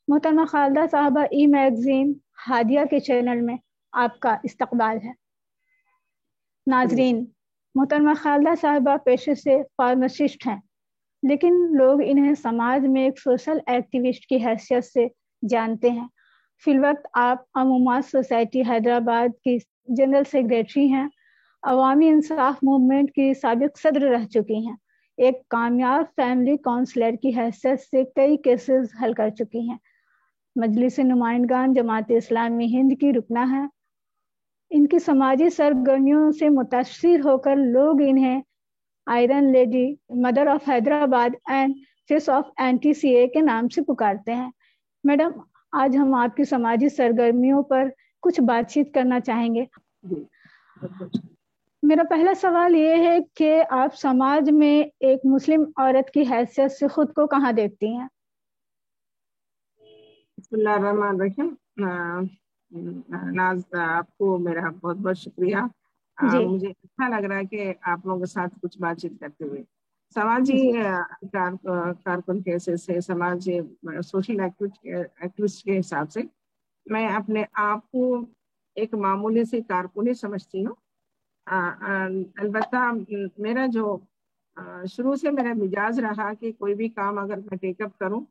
محترمہ خالدہ صاحبہ، ای میگزین ہادیہ کے چینل میں آپ کا استقبال ہے۔ ناظرین، محترمہ خالدہ صاحبہ پیشے سے فارماسسٹ ہیں، لیکن لوگ انہیں سماج میں ایک سوشل ایکٹیوسٹ کی حیثیت سے جانتے ہیں۔ فی الوقت آپ عمومات سوسائٹی حیدرآباد کی جنرل سیکریٹری ہیں، عوامی انصاف موومنٹ کی سابق صدر رہ چکی ہیں، ایک کامیاب فیملی کونسلر کی حیثیت سے کئی کیسز حل کر چکی ہیں، مجلس نمائندگان جماعت اسلامی ہند کی رکنہ ہیں۔ ان کی سماجی سرگرمیوں سے متاثر ہو کر لوگ انہیں iron lady, mother of Hyderabad and face of anti C A A نام سے پکارتے ہیں۔ میڈم، آج ہم آپ کی سماجی سرگرمیوں پر کچھ بات چیت کرنا چاہیں گے۔ میرا پہلا سوال یہ ہے کہ آپ سماج میں ایک مسلم عورت کی حیثیت سے خود کو کہاں دیکھتی ہیں؟ بسم اللہ الرحمن الرحیم۔ ناز، آپ کو میرا بہت بہت شکریہ۔ مجھے اچھا لگ رہا ہے کہ آپ لوگوں کے ساتھ کچھ بات چیت کرتے ہوئے سماجی کارکن کے حیثیت سے، سماجی سوشل ایکٹیوسٹ کے حساب سے میں اپنے آپ کو ایک معمولی سی کارکنی سمجھتی ہوں۔ البتہ میرا جو شروع سے میرا مزاج رہا کہ کوئی بھی کام اگر میں ٹیک اپ کروں،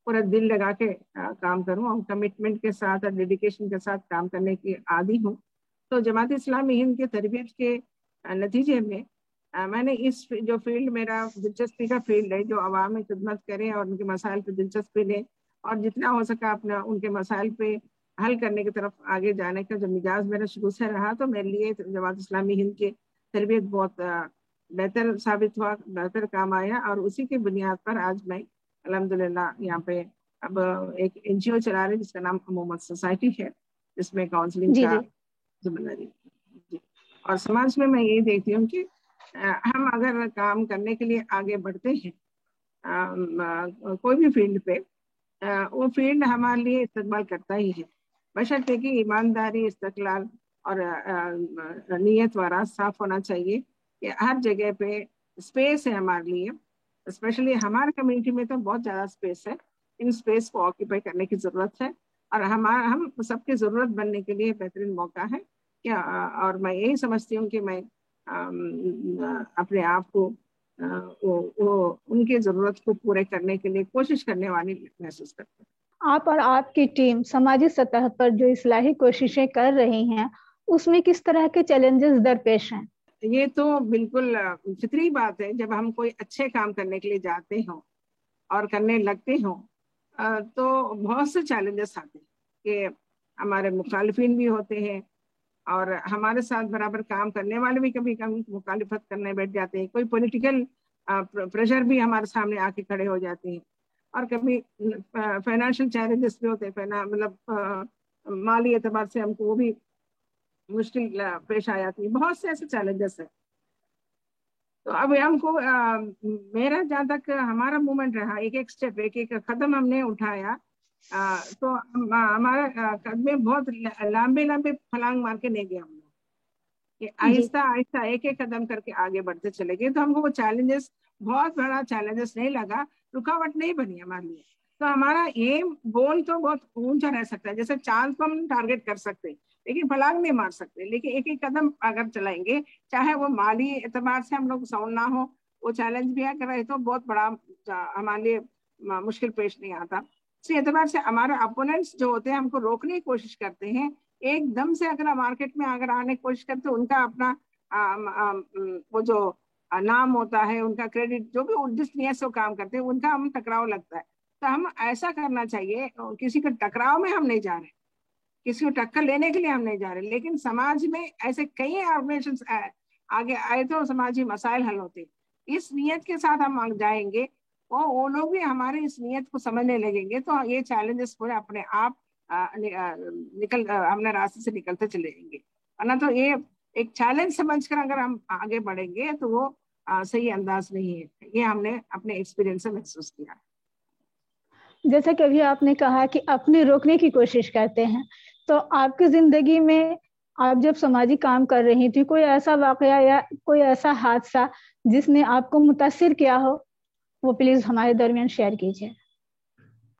پورا دل لگا کے کام کروں اور کمٹمنٹ کے ساتھ اور ڈیڈیکیشن کے ساتھ کام کرنے کی عادی ہوں۔ تو جماعت اسلامی ہند کے تربیت کے نتیجے میں میں نے اس جو فیلڈ میرا دلچسپی کا فیلڈ ہے، جو عوام میں خدمت کرے اور ان کے مسائل پہ دلچسپی لے اور جتنا ہو سکا اپنا ان کے مسائل پہ حل کرنے کی طرف آگے جانے کا جو مزاج میرا شروع سے رہا، تو میرے لیے جماعت اسلامی ہند کے تربیت بہت بہتر ثابت ہوا، بہتر کام آیا، اور اسی کی بنیاد پر آج میں الحمدللہ یہاں پہ اب ایک این جی او چلا رہے جس کا نام عمومات سوسائٹی ہے، جس میں کاؤنسلنگ کا ذمہ داری جی۔ اور سماج میں یہی دیکھتی ہوں کہ ہم اگر کام کرنے کے لیے آگے بڑھتے ہیں کوئی بھی فیلڈ پہ، وہ فیلڈ ہمارے لیے استقبال کرتا ہی ہے، بشرطے کہ ایمانداری، استقلال اور نیت و راز صاف ہونا چاہیے کہ ہر جگہ پہ اسپیس ہے ہمارے لیے۔ اسپیشلی ہمارے کمیونٹی میں تو بہت زیادہ اسپیس ہے، ان اسپیس کو آکیپائی کرنے کی ضرورت ہے، اور ہم سب کی ضرورت بننے کے لیے بہترین موقع ہے کیا۔ اور میں یہی سمجھتی ہوں کہ میں اپنے آپ کو ان کی ضرورت کو پورے کرنے کے لیے کوشش کرنے والی محسوس کرتی ہوں۔ آپ اور آپ کی ٹیم سماجی سطح پر جو اصلاحی کوششیں کر رہی ہیں، اس میں کس طرح کے چیلنجز درپیش ہیں؟ یہ تو بالکل فطری بات ہے، جب ہم کوئی اچھے کام کرنے کے لیے جاتے ہوں اور کرنے لگتے ہوں تو بہت سے چیلنجز آتے ہیں کہ ہمارے مخالفین بھی ہوتے ہیں اور ہمارے ساتھ برابر کام کرنے والے بھی کبھی کبھی مخالفت کرنے بیٹھ جاتے ہیں، کوئی پولیٹیکل پریشر بھی ہمارے سامنے آ کے کھڑے ہو جاتے ہیں، اور کبھی فائنینشیل چیلنجز بھی ہوتے ہیں، مطلب مالی اعتبار سے ہم کو وہ بھی مشکل پیش آ جاتی ہے، بہت سے ایسے چیلنجز ہیں۔ تو اب ہم کو میرا جہاں تک ہمارا موومنٹ رہا، ایک ایک سٹیپ، ایک ایک قدم ہم نے اٹھایا، تو ہمارا قدمیں بہت لمبے لمبے پھلانگ مار کے نہیں گیا ہم لوگ، کہ آہستہ آہستہ ایک ایک قدم کر کے آگے بڑھتے چلے گئے۔ تو ہم کو وہ چیلنجز بہت بڑا چیلنجز نہیں لگا، رکاوٹ نہیں بنی ہمارے لیے۔ تو ہمارا ایم گول تو بہت اونچا رہ سکتا ہے، جیسے چاند کو ہم ٹارگیٹ کر سکتے لیکن پھلانگ نہیں مار سکتے، لیکن ایک ایک قدم اگر چلائیں گے، چاہے وہ مالی اعتبار سے ہم لوگ ساؤنڈ نہ ہو، وہ چیلنج بھی اگر رہے تو بہت بڑا ہمارے لیے مشکل پیش نہیں آتا۔ اسی اعتبار سے ہمارے اپوننٹس جو ہوتے ہیں ہم کو روکنے کی کوشش کرتے ہیں، ایک دم سے اگر مارکیٹ میں اگر آنے کی کوشش کرتے، ان کا اپنا وہ جو نام ہوتا ہے، ان کا کریڈٹ، جو بھی جس نیت سے کام کرتے ہیں، ان کا ہم ٹکراؤ لگتا ہے۔ تو ہم ایسا کرنا چاہیے، کسی کے ٹکراؤ میں ہم نہیں جا رہے، کسی کو ٹکر لینے کے لیے ہم نہیں جا رہے، لیکن سماج میں ایسے کئی آرگنائزیشنز آگے آئے تو سماجی مسائل حل ہوتے، اس نیت کے ساتھ ہم جائیں گے اور وہ لوگ بھی ہماری اس نیت کو سمجھنے لگیں گے، تو یہ چیلنجز پورے اپنے آپ ہم نے راستے سے نکلتے چلے جائیں گے۔ ورنہ تو یہ ایک چیلنج سمجھ کر اگر ہم آگے بڑھیں گے تو وہ صحیح انداز نہیں ہے، یہ ہم نے اپنے ایکسپیرینس سے محسوس کیا۔ جیسا کہ ابھی آپ نے کہا کہ اپنے روکنے کی کوشش کرتے ہیں، تو آپ کی زندگی میں آپ جب سماجی کام کر رہی تھی، کوئی ایسا واقعہ یا کوئی ایسا حادثہ جس نے آپ کو متاثر کیا ہو، وہ پلیز ہمارے درمیان شیئر کیجیے۔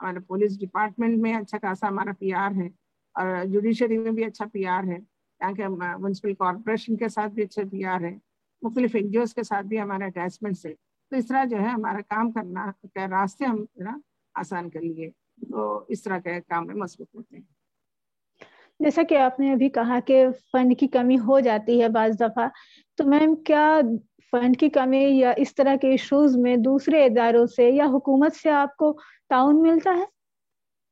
ہمارے پولیس ڈپارٹمنٹ میں اچھا خاصا ہمارا PR ہے، اور جوڈیشری میں بھی اچھا PR ہے، یہاں کے میونسپل کارپوریشن کے ساتھ بھی اچھا PR ہے، مختلف NGOs کے ساتھ بھی ہمارا اٹیچمنٹس ہے. تو اس طرح جو ہے ہمارا کام کرنا کے راستے ہم آسان کر لیے، تو اس طرح کے کام میں مصروف ہوتے ہیں. جیسا کہ آپ نے ابھی کہا کہ فنڈ کی کمی ہو جاتی ہے بعض دفعہ، تو میم کیا فنڈ کی کمی یا اس طرح کے ایشوز میں دوسرے اداروں سے یا حکومت سے آپ کو تعاون ملتا ہے؟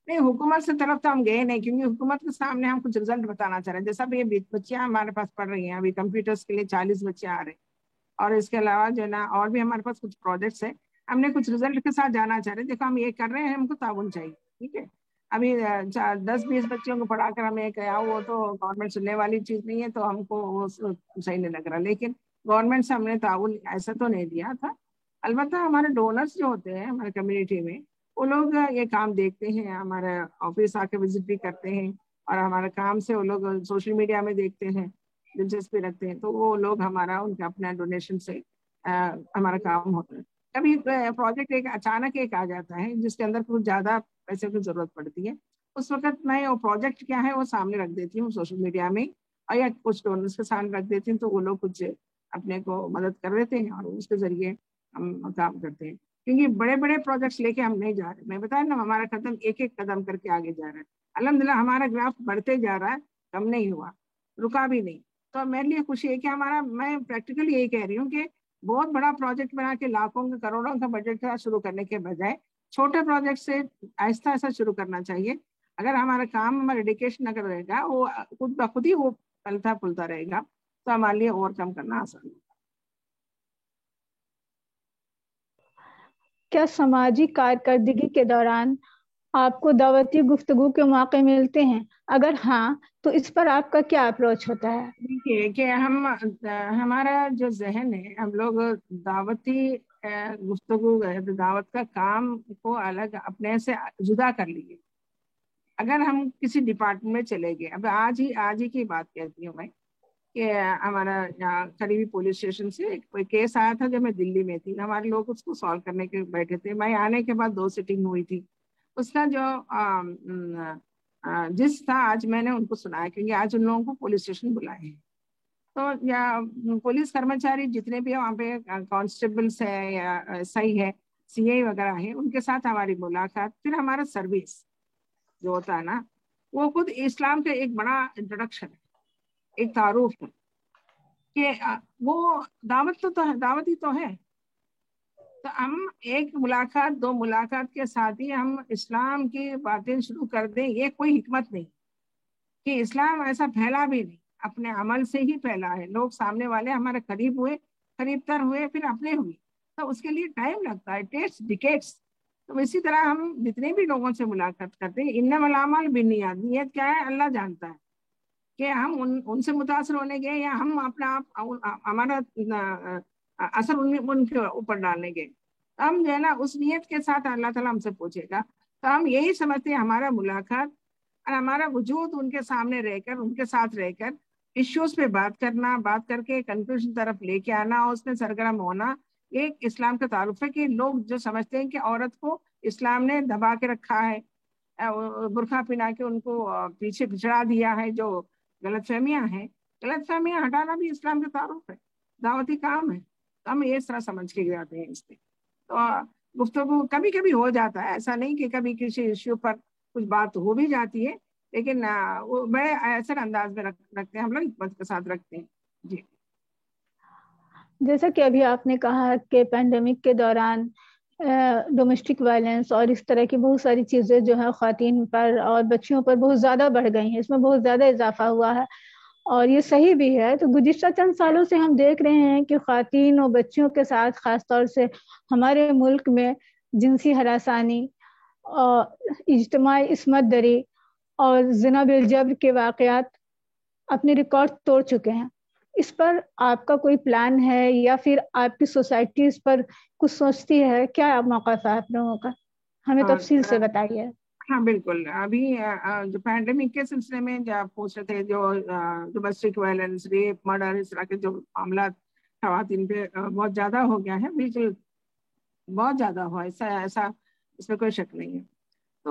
نہیں، حکومت سے طرف تو ہم گئے نہیں، کیونکہ حکومت کے سامنے ہم کچھ رزلٹ بتانا چاہ رہے ہیں. جیسا بھی یہ بچیاں ہمارے پاس پڑھ رہی ہیں، ابھی کمپیوٹرز کے لیے 40 بچے آ رہے ہیں، اور اس کے علاوہ جو ہے نا اور بھی ہمارے پاس کچھ پروجیکٹس ہیں. ہم نے کچھ رزلٹ کے ساتھ جانا چاہ رہے ہیں. دیکھو ہم یہ کر رہے ہیں، ہم کو تعاون چاہیے، ٹھیک ہے. ابھی 10-20 بچوں کو پڑھا کر ہمیں کیا وہ تو گورنمنٹ سننے والی چیز نہیں ہے، تو ہم کو وہ صحیح نہیں لگ رہا. لیکن گورنمنٹ سے ہم نے تعاون ایسا تو نہیں دیا تھا. البتہ ہمارے ڈونرس جو ہوتے ہیں ہمارے کمیونٹی میں، وہ لوگ یہ کام دیکھتے ہیں، ہمارے آفس آ کے وزٹ بھی کرتے ہیں، اور ہمارے کام سے وہ لوگ سوشل میڈیا میں دیکھتے ہیں، دلچسپی رکھتے ہیں، تو وہ لوگ ہمارا ان کا اپنا ڈونیشن سے ہمارا کام ہوتا ہے. کبھی پروجیکٹ ایک اچانک ایک آ جاتا ہے جس کے اندر کچھ زیادہ پیسے کی ضرورت پڑتی ہے، اس وقت میں وہ پروجیکٹ کیا ہے وہ سامنے رکھ دیتی ہوں سوشل میڈیا میں، اور یا کچھ ڈونرس کے سامنے رکھ دیتی ہوں، تو وہ لوگ کچھ اپنے کو مدد کر دیتے ہیں، اور اس کے ذریعے ہم کام کرتے ہیں. کیونکہ بڑے بڑے پروجیکٹس لے کے ہم نہیں جا رہے. میں بتایا نا، ہمارا قدم ایک ایک قدم کر کے آگے جا رہا ہے. الحمدللہ ہمارا گراف بڑھتے جا رہا ہے، کم نہیں ہوا، رکا بھی نہیں. تو میرے لیے خوشی ہے کہ میں پریکٹیکلی یہی کہہ رہی ہوں کہ بہت بڑا پروجیکٹ بنا کے لاکھوں کا کروڑوں کا بجٹ شروع کرنے کے بجائے چھوٹے پروجیکٹ سے آہستہ آہستہ شروع کرنا چاہیے. اگر ہمارا کام، ہمارا ڈیڈیکیشن اگر رہے گا، وہ خود بخود ہی وہ پلتا پھولتا رہے گا، تو ہمارے لیے اوور کم کرنا آسان ہوگا. کیا سماجی کارکردگی کے دوران آپ کو دعوتی گفتگو کے موقع ملتے ہیں؟ اگر ہاں تو اس پر آپ کا کیا اپروچ ہوتا ہے؟ دیکھیے کہ ہمارا جو ذہن ہے، ہم لوگ دعوتی گفتگو، دعوت کا کام کو الگ اپنے سے جدا کر لیے. اگر ہم کسی ڈپارٹمنٹ میں چلے گئے، اب آج ہی کی بات کہتی ہوں میں، کہ ہمارا یہاں قریبی پولیس اسٹیشن سے کوئی کیس آیا تھا جب میں دلی میں تھی. ہمارے لوگ اس کو سالو کرنے کے بیٹھے تھے. میں آنے کے بعد 2 سیٹنگ ہوئی تھی. اس کا جو جس تھا، آج میں نے ان کو سنایا، کیونکہ آج ان لوگوں کو پولیس اسٹیشن بلائے ہیں. تو یا پولیس کرمچاری جتنے بھی وہاں پہ کانسٹیبلس ہے یا SI ہے، CI وغیرہ ہے، ان کے ساتھ ہماری ملاقات. پھر ہمارا سروس جو ہوتا ہے نا، وہ خود اسلام کا ایک بڑا انٹروڈکشن ہے، ایک تعارف ہے کہ وہ دعوت تو ہے، دعوت ہی تو ہے. تو ہم ایک ملاقات 2 ملاقات کے ساتھ ہی ہم اسلام کی باتیں شروع کر دیں، یہ کوئی حکمت نہیں. کہ اسلام ایسا پھیلا بھی نہیں، اپنے عمل سے ہی پھیلا ہے. لوگ سامنے والے ہمارے قریب ہوئے، قریب تر ہوئے، پھر اپنے ہوئے. تو اس کے لیے ٹائم لگتا ہے، ٹیکس ڈیکیڈس. تو اسی طرح ہم جتنے بھی لوگوں سے ملاقات کرتے ہیں، انما الاعمال بالنیات، نیت کیا ہے اللہ جانتا ہے، کہ ہم ان سے متاثر ہونے گئے یا ہم اپنا ہمارا اثر ان کے اوپر ڈالنے گئے. ہم جو ہے نا اس نیت کے ساتھ اللہ تعالیٰ ہم سے پوچھے گا. تو ہم یہی سمجھتے ہیں ہمارا ملاقات اور ہمارا وجود ان کے سامنے رہ کر، ان کے ساتھ رہ کر ایشوز پہ بات کرنا، بات کر کے کنکلوژن طرف لے کے آنا، اس میں سرگرم ہونا، ایک اسلام کا تعارف ہے. کہ لوگ جو سمجھتے ہیں کہ عورت کو اسلام نے دبا کے رکھا ہے، برقع پہنا کے ان کو پیچھے پچھڑا دیا ہے، جو غلط فہمیاں ہیں، غلط فہمیاں ہٹانا بھی اسلام کا تعارف ہے، دعوتی کام ہے. تو ہم اس طرح سمجھ کے جاتے ہیں اس پہ. تو گفتگو کبھی کبھی ہو جاتا ہے، ایسا نہیں کہ کبھی کسی ایشو پر کچھ بات ہو بھی جاتی ہے، لیکن وہ بڑے ایسے انداز میں رکھتے ہیں، ہم لوگ حکمت کے ساتھ رکھتے ہیں. جی. جیسا کہ ابھی آپ نے کہا کہ پینڈیمک کے دوران ڈومیسٹک وائلنس اور اس طرح کی بہت ساری چیزیں جو ہیں خواتین پر اور بچیوں پر بہت زیادہ بڑھ گئی ہیں، اس میں بہت زیادہ اضافہ ہوا ہے، اور یہ صحیح بھی ہے. تو گزشتہ چند سالوں سے ہم دیکھ رہے ہیں کہ خواتین اور بچیوں کے ساتھ خاص طور سے ہمارے ملک میں جنسی ہراسانی اور اجتماعی عصمت دری اور زنا بالجبر کے واقعات اپنے ریکارڈ توڑ چکے ہیں. اس پر آپ کا کوئی پلان ہے یا پھر آپ کی سوسائٹی اس پر کچھ سوچتی ہے؟ کیا موقف ہے آپ لوگوں کا؟ ہمیں تفصیل سے بتائیے. ہاں بالکل. ابھی جو پینڈیمک کے سلسلے میں جو آپ پوچھ رہے تھے، جو ڈومیسٹک وائلنس، ریپ، مرڈر، اس طرح کے جو معاملات خواتین پہ بہت زیادہ ہو گیا ہے، بالکل بہت زیادہ ہوا، ایسا اس میں کوئی شک نہیں ہے. تو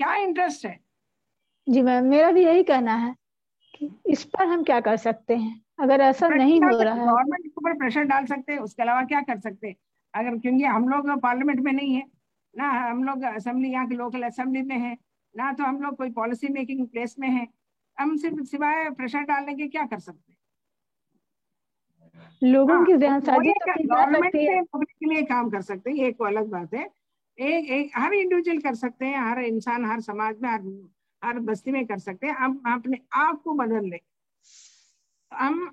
کیا انٹرسٹ ہے؟ جی میم، میرا بھی یہی کہنا ہے کہ اس پر ہم کیا کر سکتے ہیں اگر ایسا نہیں ہو رہا ہے؟ گورنمنٹ کے اوپر پریشر ڈال سکتے ہیں، اس کے علاوہ کیا کر سکتے ہیں؟ اگر کیونکہ ہم لوگ پارلیمنٹ میں نہیں ہے نہ، ہم لوگ اسمبلی یہاں کی لوکل اسمبلی میں ہیں نہ، تو ہم لوگ کوئی پالیسی میکنگ پلیس میں ہیں، ہم صرف سوائے پریشر ڈالنے کے کیا کر سکتے ہیں؟ لوگوں کی ذہن وہ سازی تو کی جا گورنمنٹ سکتی ہے۔ سے پبلک کے لیے کام کر سکتے ہیں، یہ ایک الگ بات ہے۔ ایک ہر انڈیویجل کر سکتے ہیں، ہر انسان، ہر سماج میں، ہر بستی میں کر سکتے ہیں۔ ہم اپنے آپ کو بدل لیں، ہم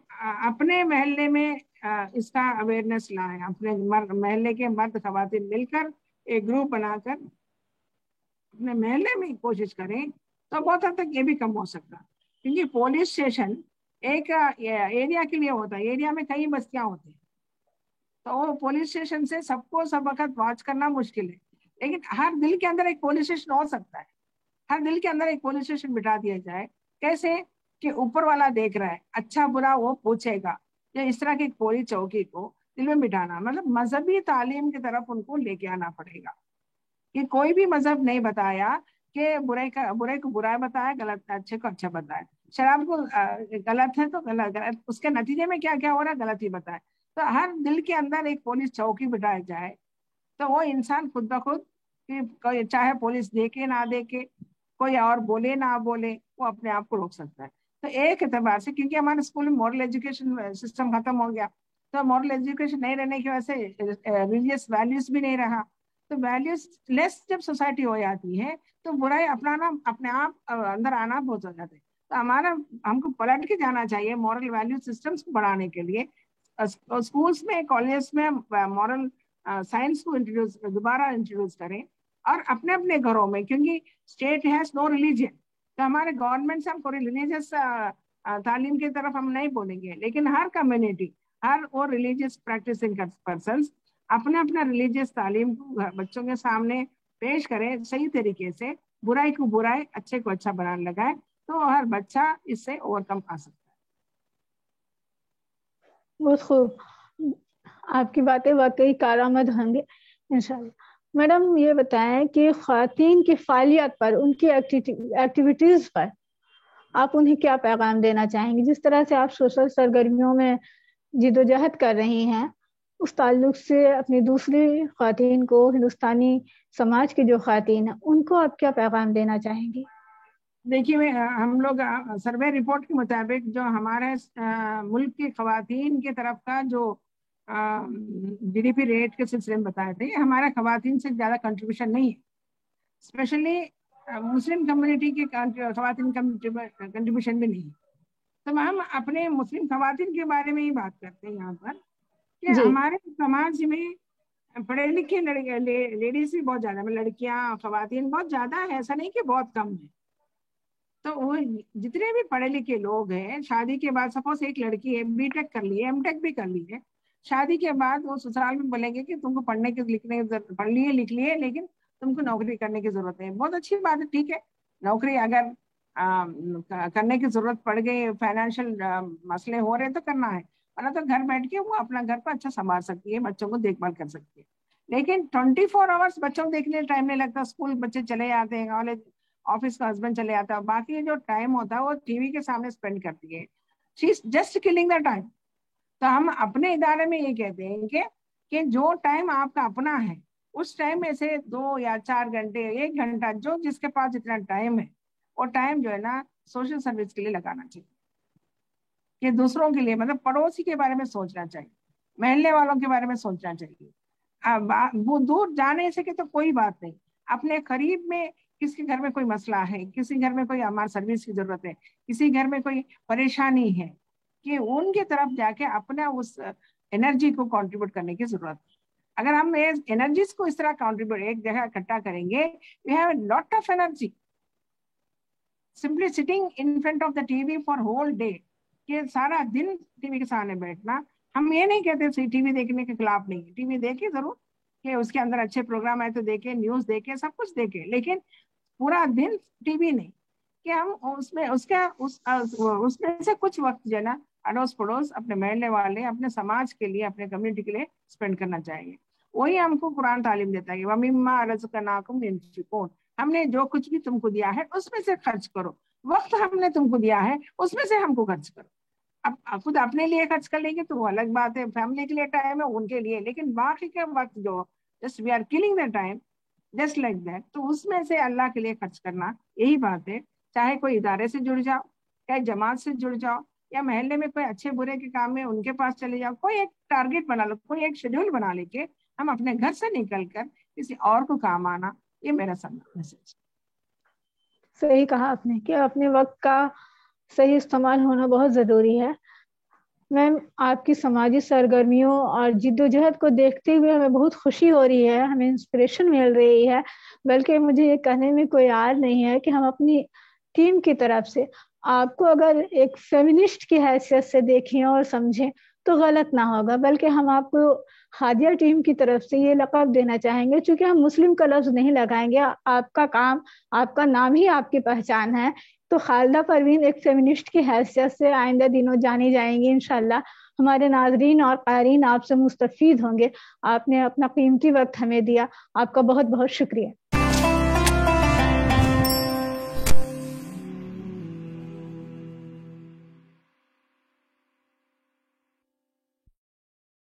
اپنے محلے میں اس کا اویئرنیس لائیں، اپنے محلے کے مرد خواتین مل کر ایک گروپ بنا کر اپنے محلے میں کوشش کریں تو بہت حد تک یہ بھی کم ہو سکتا، کیونکہ پولیس اسٹیشن ایک ایریا کے لیے ہوتا ہے، ایریا میں کئی بستیاں ہوتی ہیں، تو وہ پولیس اسٹیشن سے سب کو سب وقت واچ کرنا مشکل ہے، لیکن ہر دل کے اندر ایک پولیس اسٹیشن ہو سکتا ہے، ہر دل کے اندر ایک پولیس اسٹیشن بٹھا دیا جائے۔ کیسے کہ اوپر والا دیکھ رہا ہے، اچھا برا وہ پوچھے گا، یا اس طرح کی پوری چوکی کو دل میں بٹھانا، مطلب مذہبی تعلیم کی طرف ان کو لے کے آنا پڑے گا کہ کوئی بھی مذہب نہیں بتایا کہ برے کو برا بتایا، غلط اچھے کو اچھا بتایا، شراب کو غلط ہے تو غلط، اس کے نتیجے میں کیا کیا ہو رہا ہے غلط ہی بتائے۔ تو ہر دل کے اندر ایک پولیس چوکی بٹھائی جائے تو وہ انسان خود بخود، چاہے پولیس دیکھے نہ دیکھے، کوئی اور بولے نہ بولے، وہ اپنے آپ کو روک سکتا ہے۔ تو ایک اعتبار سے کیونکہ ہمارے اسکول میں مورل ایجوکیشن سسٹم ختم ہو گیا، تو مورل ایجوکیشن نہیں رہنے کی وجہ سے ریلیجیس ویلیوز بھی نہیں رہا، تو ویلیوز لیس جب سوسائٹی ہو جاتی ہے تو برائی اپنانا اپنے آپ اندر آنا بہت ہو جاتا ہے۔ تو ہم کو پلٹ کے جانا چاہیے مورل ویلیو سسٹمس کو بڑھانے کے لیے، اسکولس میں، کالجز میں مورل سائنس کو دوبارہ انٹروڈیوس کریں، اور اپنے اپنے گھروں میں، کیونکہ اسٹیٹ ہیز نو ریلیجن، تو ہمارے گورنمنٹ سے ہم کو ریلیجیس تعلیم کی طرف ہم نہیں بولیں گے، لیکن ہر کمیونٹی، ہر وہ ریلیجیس پریکٹسنگ پرسنس اپنا اپنا ریلیجیس تعلیم کو بچوں کے سامنے پیش کرے صحیح طریقے سے، برائی کو برائی، اچھے کو اچھا بنانے لگائے، تو ہر بچہ اس سے اوور کم آ سکتا ہے۔ بہت خوب، آپ کی باتیں واقعی کارآمد ہوں گے انشاءاللہ۔ میڈم یہ بتائیں کہ خواتین کی فعالیت پر، ان کی ایکٹیویٹیز پر آپ انہیں کیا پیغام دینا چاہیں گی؟ جس طرح سے آپ سوشل سرگرمیوں میں جدوجہد کر رہی ہیں، اس تعلق سے اپنی دوسری خواتین کو، ہندوستانی سماج کی جو خواتین ہیں، ان کو آپ کیا پیغام دینا چاہیں گی؟ دیکھیے، ہم لوگ سروے رپورٹ کے مطابق جو ہمارے ملک کی خواتین کی طرف کا جو جی ڈی پی ریٹ کے سلسلے میں بتائے تھے، ہمارے خواتین سے زیادہ کنٹریبیوشن نہیں ہے، اسپیشلی مسلم کمیونٹی کی خواتین کنٹریبیوشن بھی نہیں ہے۔ تو ہم اپنے مسلم خواتین کے بارے میں ہی بات کرتے ہیں یہاں پر، کہ جی ہمارے سماج میں پڑھے لکھے لیڈیز بھی بہت زیادہ، لڑکیاں، خواتین بہت زیادہ ہے، ایسا نہیں کہ بہت کم ہے۔ تو وہ جتنے بھی پڑھے لکھے لوگ ہیں، شادی کے بعد، سپوز ایک لڑکی ہے، بی ٹیک کر لی ہے، ایم ٹیک بھی کر لی ہے، شادی کے بعد وہ سسرال میں بولیں گے کہ تم کو پڑھنے کے لکھنے پڑھ لیے لکھ لیے، لیکن تم کو نوکری کرنے کی ضرورت ہے۔ بہت اچھی بات ہے، ٹھیک ہے، نوکری اگر کرنے کی ضرورت پڑ گئی، فائنینشیل مسئلے ہو رہے تو کرنا ہے، ورنہ تو گھر بیٹھ کے وہ اپنا گھر کو اچھا سنبھال سکتی ہے، بچوں کو دیکھ بھال کر سکتی ہے۔ لیکن 24 آورس بچوں کو دیکھنے ٹائم نہیں لگتا، اسکول بچے چلے جاتے ہیں، کالج، آفس کا ہسبینڈ چلے جاتا ہے، باقی جو ٹائم ہوتا ہے وہ ٹی وی کے سامنے اسپینڈ کرتی ہے، she is just killing the time. تو ہم اپنے ادارے میں یہ کہتے ہیں کہ جو ٹائم آپ کا اپنا ہے، اس ٹائم میں سے 2 یا 4 گھنٹے، 1 گھنٹہ، جو جس کے پاس جتنا ٹائم ہے، وہ ٹائم جو ہے نا سوشل سروس کے لیے لگانا چاہیے، کہ دوسروں کے لیے، مطلب پڑوسی کے بارے میں سوچنا چاہیے، محلے والوں کے بارے میں سوچنا چاہیے۔ وہ دور جانے سے کہ تو کوئی بات نہیں، اپنے قریب میں کسی گھر میں کوئی مسئلہ ہے، کسی گھر میں کوئی ہمارا سروس کی ضرورت ہے، کسی گھر میں کوئی پریشانی ہے، کہ ان کی طرف جا کے اپنا اس انرجی کو کنٹریبیوٹ کرنے کی ضرورت ہے۔ اگر ہم انرجیز کو اس طرح کنٹریبیوٹ ایک جگہ اکٹھا کریں گے، we have a lot of energy. Simply sitting in front of the TV for whole day، کہ سارا دن ٹی وی کے سامنے بیٹھنا، ہم یہ نہیں کہتے ٹی وی دیکھنے کے خلاف نہیں، ٹی وی دیکھے ضرور، کہ اس کے اندر اچھے پروگرام آئے تو دیکھیں، نیوز دیکھیں، سب کچھ دیکھیں، لیکن پورا دن ٹی وی نہیں، کہ ہم اس میں سے کچھ وقت جو ہے نا اڑوس پڑوس، اپنے محلے والے، اپنے سماج کے لیے، اپنے کمیونٹی کے لیے اسپینڈ کرنا چاہیے۔ وہی ہم کو قرآن تعلیم دیتا ہے، وَمِمَّا رَزَقْنَاكُمْ يُنْفِقُونَ، ہم نے جو کچھ بھی تم کو دیا ہے اس میں سے خرچ کرو، وقت ہم نے تم کو دیا ہے اس میں سے ہم کو خرچ کرو. اب خود اپنے لیے خرچ کر لیں گے تو وہ الگ بات ہے، فیملی کے لیے ٹائم ہے ان کے لیے، لیکن باقی کا وقت جو just we are killing the time just like that, تو اس میں سے اللہ کے لیے خرچ کرنا، یہی بات ہے. چاہے کوئی ادارے سے جڑ جاؤ، چاہے جماعت سے جڑ جاؤ، یا محلے میں کوئی اچھے برے کے کام میں ان کے پاس چلے جاؤ، کوئی ایک ٹارگیٹ بنا لو، کوئی ایک شیڈول بنا لے کے ہم اپنے گھر سے نکل کر کسی اور کو کام آنا، یہ میرا سب میسج. صحیح کہا آپ نے کہ اپنے وقت کا صحیح استعمال ہونا بہت ضروری ہے. میم آپ کی سماجی سرگرمیوں اور جد و جہد کو دیکھتے ہوئے ہمیں بہت خوشی ہو رہی ہے، ہمیں انسپریشن مل رہی ہے، بلکہ مجھے یہ کہنے میں کوئی عار نہیں ہے کہ ہم اپنی ٹیم کی طرف سے آپ کو اگر ایک فیمنسٹ کی حیثیت سے دیکھیں اور سمجھیں تو غلط نہ ہوگا، بلکہ ہم آپ کو ہادیہ ٹیم کی طرف سے یہ لقب دینا چاہیں گے. چونکہ ہم مسلم کا لفظ نہیں لگائیں گے، آپ کا کام، آپ کا نام ہی آپ کی پہچان ہے. تو خالدہ پروین ایک فیمنسٹ کی حیثیت سے آئندہ دنوں جانی جائیں گی انشاءاللہ. ہمارے ناظرین اور قارئین آپ سے مستفید ہوں گے. آپ نے اپنا قیمتی وقت ہمیں دیا، آپ کا بہت بہت شکریہ.